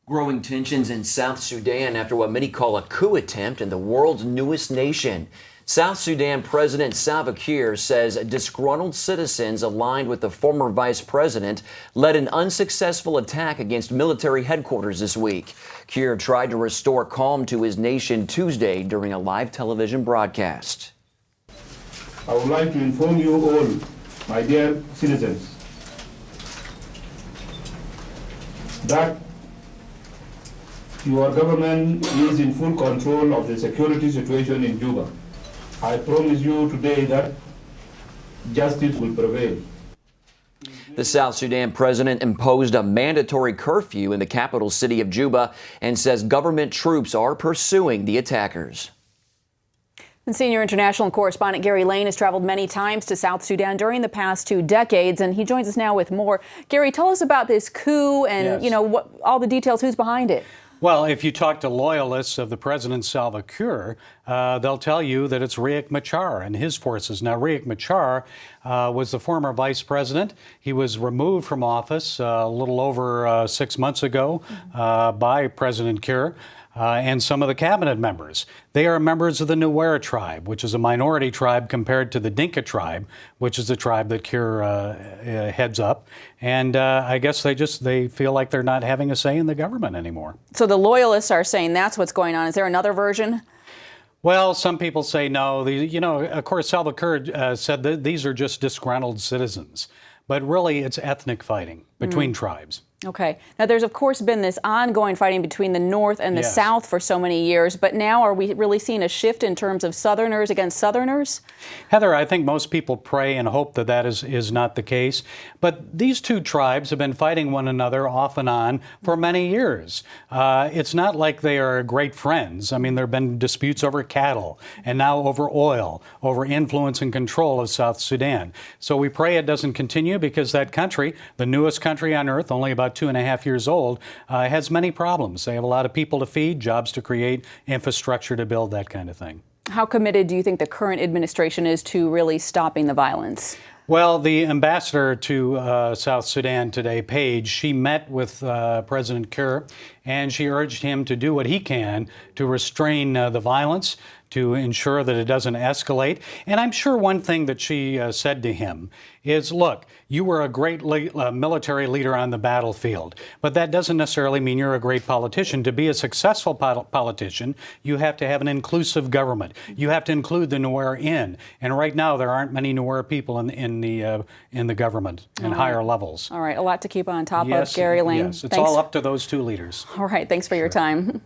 Growing tensions in South Sudan after what many call a coup attempt in the world's newest nation. South Sudan President Salva Kiir says disgruntled citizens aligned with the former vice president led an unsuccessful attack against military headquarters this week. Kiir tried to restore calm to his nation Tuesday during a live television broadcast. I would like to inform you all, my dear citizens, that your government is in full control of the security situation in Juba. I promise you today that justice will prevail. The South Sudan president imposed a mandatory curfew in the capital city of Juba and says government troops are pursuing the attackers. And senior international correspondent Gary Lane has traveled many times to South Sudan during the past 2 decades, and he joins us now with more. Gary, tell us about this coup and, what all the details, who's behind it. Well, if you talk to loyalists of the President Salva Kiir, they'll tell you that it's Riek Machar and his forces. Now, Riek Machar was the former vice president. He was removed from office a little over 6 months ago by President Kiir. And some of the cabinet members. They are members of the Nuer tribe, which is a minority tribe compared to the Dinka tribe, which is the tribe that Kiir heads up. And I guess they feel like they're not having a say in the government anymore. So the loyalists are saying that's what's going on. Is there another version? Well, some people say no. Of course, Salva Kiir said that these are just disgruntled citizens. But really, it's ethnic fighting between tribes. Okay. Now, there's, of course, been this ongoing fighting between the North and the South for so many years. But now are we really seeing a shift in terms of Southerners against Southerners? Heather, I think most people pray and hope that that is not the case. But these two tribes have been fighting one another off and on for many years. It's not like they are great friends. I mean, there have been disputes over cattle and now over oil, over influence and control of South Sudan. So we pray it doesn't continue because that country, the newest country on earth, only about 2.5 years old, has many problems. They have a lot of people to feed, jobs to create, infrastructure to build, that kind of thing. How committed do you think the current administration is to really stopping the violence? Well, the ambassador to South Sudan today, Paige, she met with President Kiir, and she urged him to do what he can to restrain the violence, to ensure that it doesn't escalate. And I'm sure one thing that she said to him is, look, you were a great military leader on the battlefield, but that doesn't necessarily mean you're a great politician. To be a successful politician, you have to have an inclusive government. You have to include the Nuer in. And right now, there aren't many Nuer people in the government in higher levels. All right, a lot to keep on top of, Gary Lane. Yes, it's all up to those two leaders. All right, thanks for your time.